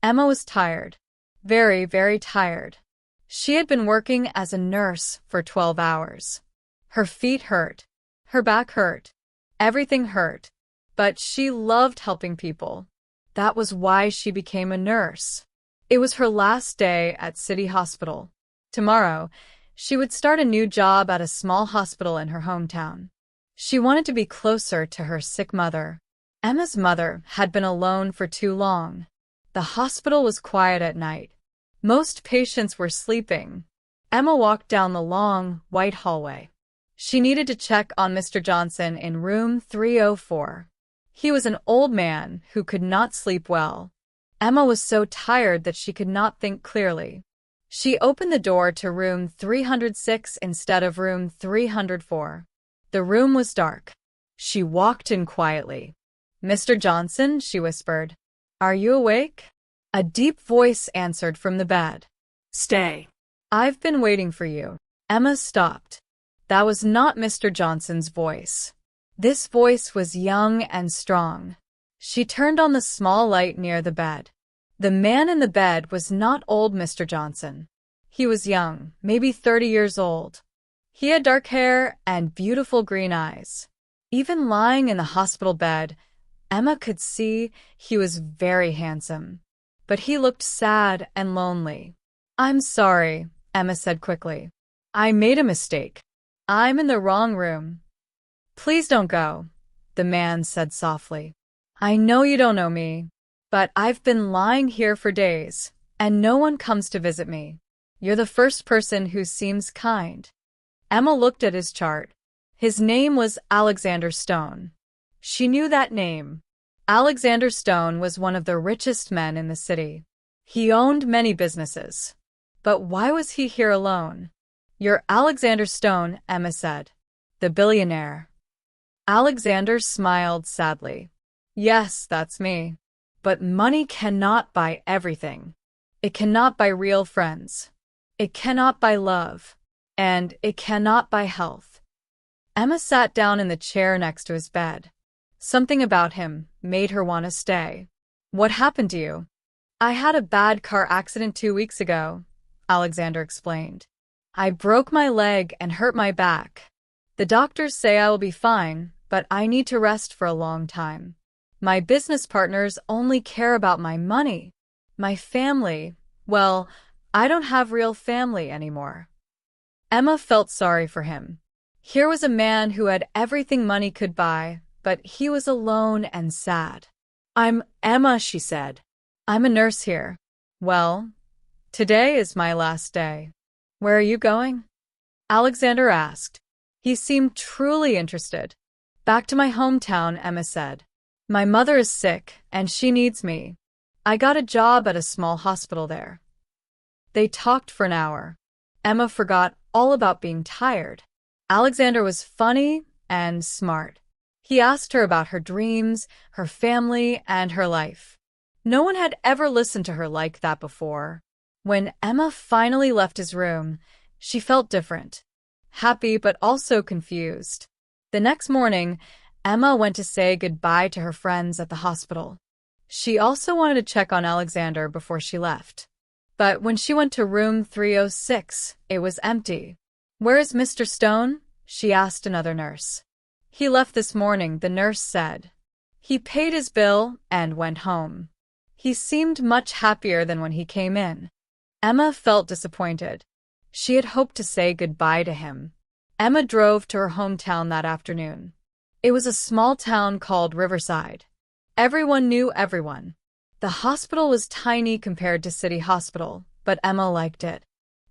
Emma was tired. Very, very tired. She had been working as a nurse for 12 hours. Her feet hurt. Her back hurt. Everything hurt. But she loved helping people. That was why she became a nurse. It was her last day at City Hospital. Tomorrow, she would start a new job at a small hospital in her hometown. She wanted to be closer to her sick mother. Emma's mother had been alone for too long. The hospital was quiet at night. Most patients were sleeping. Emma walked down the long, white hallway. She needed to check on Mr. Johnson in room 304. He was an old man who could not sleep well. Emma was so tired that she could not think clearly. She opened the door to room 306 instead of room 304. The room was dark. She walked in quietly. "Mr. Johnson," she whispered. "Are you awake?" A deep voice answered from the bed. "Stay. "I've been waiting for you." Emma stopped. That was not Mr. Johnson's voice. This voice was young and strong. She turned on the small light near the bed. The man in the bed was not old Mr. Johnson. He was young, maybe 30 years old. He had dark hair and beautiful green eyes. Even lying in the hospital bed, Emma could see he was very handsome. But he looked sad and lonely. "I'm sorry," Emma said quickly. "I made a mistake. I'm in the wrong room." "Please don't go," the man said softly. "I know you don't know me, but I've been lying here for days, and no one comes to visit me. You're the first person who seems kind." Emma looked at his chart. His name was Alexander Stone. She knew that name. Alexander Stone was one of the richest men in the city. He owned many businesses. But why was he here alone? "You're Alexander Stone," Emma said. "The billionaire." Alexander smiled sadly. "Yes, that's me. But money cannot buy everything. It cannot buy real friends. It cannot buy love. And it cannot buy health." Emma sat down in the chair next to his bed. Something about him made her want to stay. "What happened to you?" "I had a bad car accident 2 weeks ago," Alexander explained. "I broke my leg and hurt my back. The doctors say I will be fine, but I need to rest for a long time. My business partners only care about my money. My family, well, I don't have real family anymore." Emma felt sorry for him. Here was a man who had everything money could buy, but he was alone and sad. "I'm Emma," she said. "I'm a nurse here." "Well, today is my last day. Where are you going?" Alexander asked. He seemed truly interested. "Back to my hometown," Emma said. "My mother is sick, and she needs me. I got a job at a small hospital there." They talked for an hour. Emma forgot all about being tired. Alexander was funny and smart. He asked her about her dreams, her family, and her life. No one had ever listened to her like that before. When Emma finally left his room, she felt different. Happy but also confused. The next morning, Emma went to say goodbye to her friends at the hospital. She also wanted to check on Alexander before she left. But when she went to room 306, it was empty. "Where is Mr. Stone?" she asked another nurse. "He left this morning," the nurse said. "He paid his bill and went home." He seemed much happier than when he came in. Emma felt disappointed. She had hoped to say goodbye to him. Emma drove to her hometown that afternoon. It was a small town called Riverside. Everyone knew everyone. The hospital was tiny compared to City Hospital, but Emma liked it.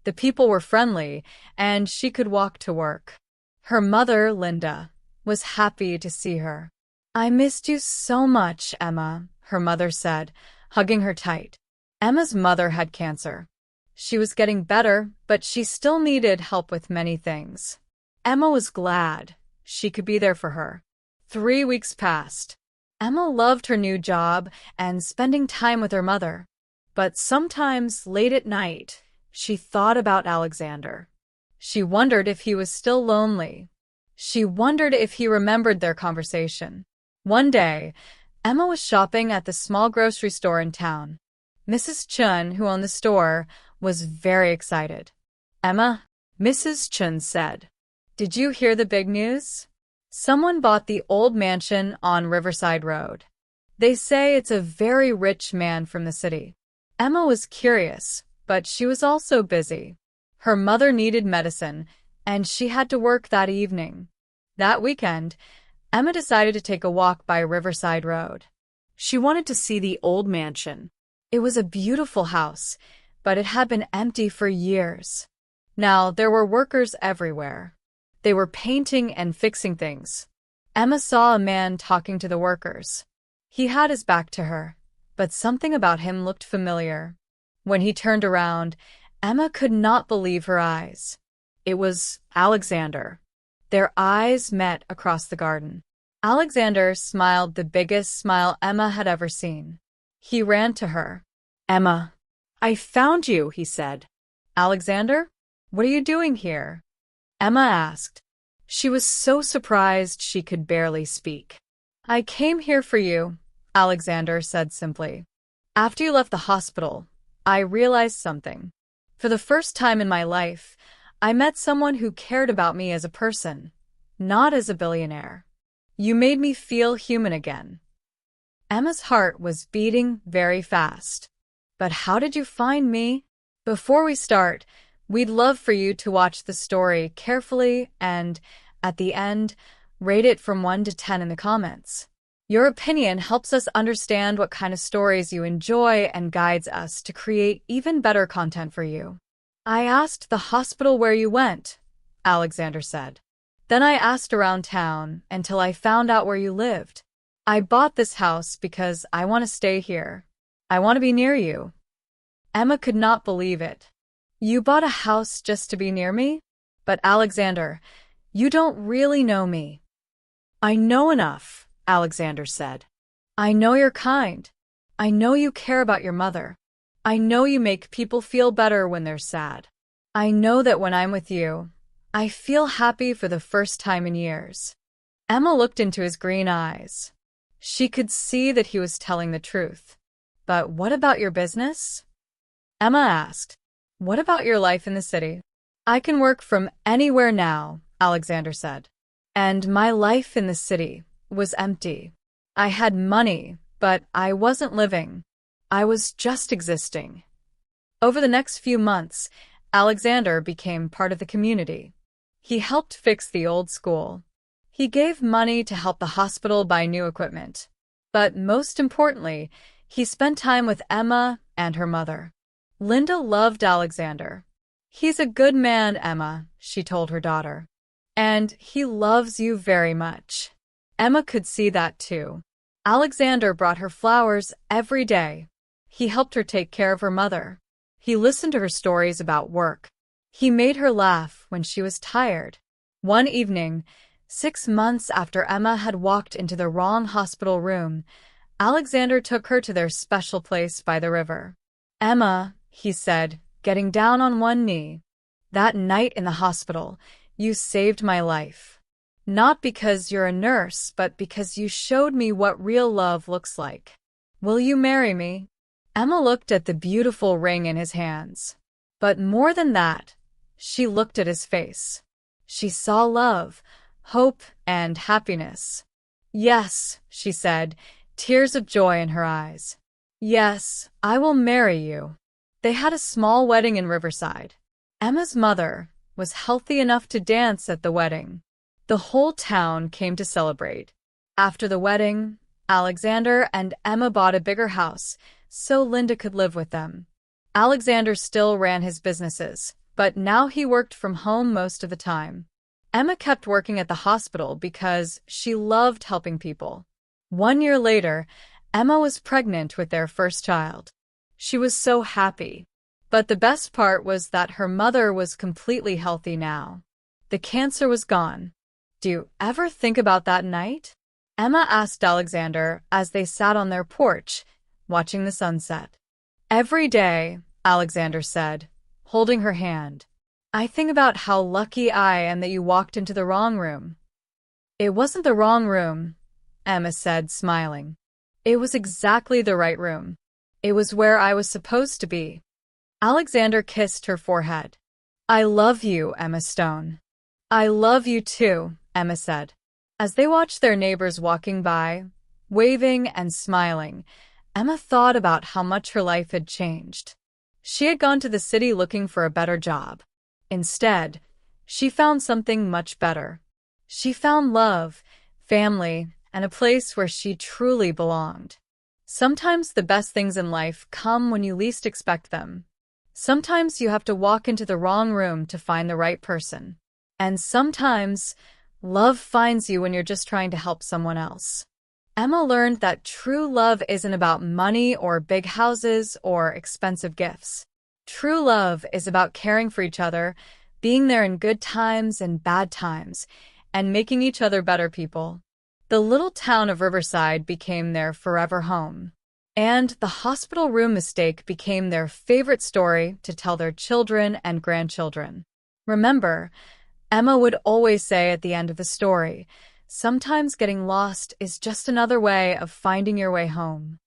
The people were friendly, and she could walk to work. Her mother, Linda, was happy to see her. "I missed you so much, Emma," her mother said, hugging her tight. Emma's mother had cancer. She was getting better, but she still needed help with many things. Emma was glad she could be there for her. 3 weeks passed. Emma loved her new job and spending time with her mother. But sometimes, late at night, she thought about Alexander. She wondered if he was still lonely. She wondered if he remembered their conversation. One day, Emma was shopping at the small grocery store in town. Mrs. Chun, who owned the store, was very excited. Emma, Mrs. Chun said, "Did you hear the big news? Someone bought the old mansion on Riverside Road. They say it's a very rich man from the city." Emma was curious, but she was also busy. Her mother needed medicine, and she had to work that evening. That weekend, Emma decided to take a walk by Riverside Road. She wanted to see the old mansion. It was a beautiful house, but it had been empty for years. Now there were workers everywhere. They were painting and fixing things. Emma saw a man talking to the workers. He had his back to her, but something about him looked familiar. When he turned around, Emma could not believe her eyes. It was Alexander. Their eyes met across the garden. Alexander smiled the biggest smile Emma had ever seen. He ran to her. "Emma, I found you," he said. "Alexander, what are you doing here?" Emma asked. She was so surprised she could barely speak. "I came here for you," Alexander said simply. "After you left the hospital, I realized something. For the first time in my life, I met someone who cared about me as a person, not as a billionaire. You made me feel human again." Emma's heart was beating very fast. "But how did you find me?" "Before we start, we'd love for you to watch the story carefully and, at the end, rate it from 1 to 10 in the comments. Your opinion helps us understand what kind of stories you enjoy and guides us to create even better content for you." "I asked the hospital where you went," Alexander said. "Then I asked around town until I found out where you lived. I bought this house because I want to stay here. I want to be near you." Emma could not believe it. "You bought a house just to be near me? But Alexander, you don't really know me." "I know enough," Alexander said. "I know you're kind. I know you care about your mother. I know you make people feel better when they're sad. I know that when I'm with you, I feel happy for the first time in years." Emma looked into his green eyes. She could see that he was telling the truth. "But what about your business?" Emma asked. "What about your life in the city?" "I can work from anywhere now," Alexander said. "And my life in the city was empty. I had money, but I wasn't living. I was just existing." Over the next few months, Alexander became part of the community. He helped fix the old school. He gave money to help the hospital buy new equipment. But most importantly, he spent time with Emma and her mother. Linda loved Alexander. "He's a good man, Emma," she told her daughter. "And he loves you very much." Emma could see that too. Alexander brought her flowers every day. He helped her take care of her mother. He listened to her stories about work. He made her laugh when she was tired. One evening, 6 months after Emma had walked into the wrong hospital room, Alexander took her to their special place by the river. "Emma," he said, getting down on one knee, "that night in the hospital, you saved my life. Not because you're a nurse, but because you showed me what real love looks like. Will you marry me?" Emma looked at the beautiful ring in his hands. But more than that, she looked at his face. She saw love, hope, and happiness. "Yes," she said, tears of joy in her eyes. "Yes, I will marry you." They had a small wedding in Riverside. Emma's mother was healthy enough to dance at the wedding. The whole town came to celebrate. After the wedding, Alexander and Emma bought a bigger house so Linda could live with them. Alexander still ran his businesses, but now he worked from home most of the time. Emma kept working at the hospital because she loved helping people. 1 year later, Emma was pregnant with their first child. She was so happy. But the best part was that her mother was completely healthy now. The cancer was gone. "Do you ever think about that night?" Emma asked Alexander as they sat on their porch, watching the sunset. "Every day," Alexander said, holding her hand. "I think about how lucky I am that you walked into the wrong room." "It wasn't the wrong room," Emma said, smiling. "It was exactly the right room. It was where I was supposed to be. Alexander kissed her forehead. I love you, Emma Stone. I love you too, Emma said. As they watched their neighbors walking by, waving and smiling, Emma thought about how much her life had changed. She had gone to the city looking for a better job. Instead, she found something much better. She found love, family, and a place where she truly belonged. Sometimes the best things in life come when you least expect them. Sometimes you have to walk into the wrong room to find the right person. And sometimes, love finds you when you're just trying to help someone else. Emma learned that true love isn't about money or big houses or expensive gifts. True love is about caring for each other, being there in good times and bad times, and making each other better people. The little town of Riverside became their forever home. And the hospital room mistake became their favorite story to tell their children and grandchildren. Remember, Emma would always say at the end of the story, sometimes getting lost is just another way of finding your way home.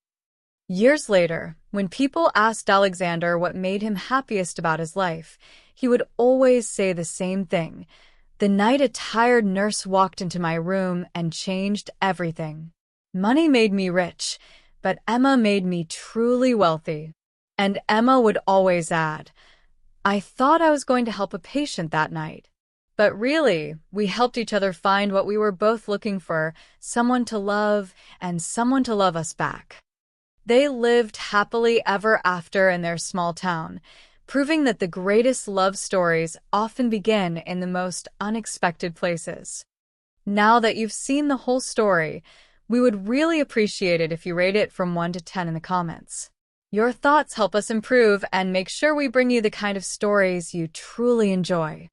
Years later, when people asked Alexander what made him happiest about his life, he would always say the same thing. The night a tired nurse walked into my room and changed everything. Money made me rich, but Emma made me truly wealthy. And Emma would always add, I thought I was going to help a patient that night. But really, we helped each other find what we were both looking for, someone to love and someone to love us back. They lived happily ever after in their small town, proving that the greatest love stories often begin in the most unexpected places. Now that you've seen the whole story, we would really appreciate it if you rate it from 1 to 10 in the comments. Your thoughts help us improve and make sure we bring you the kind of stories you truly enjoy.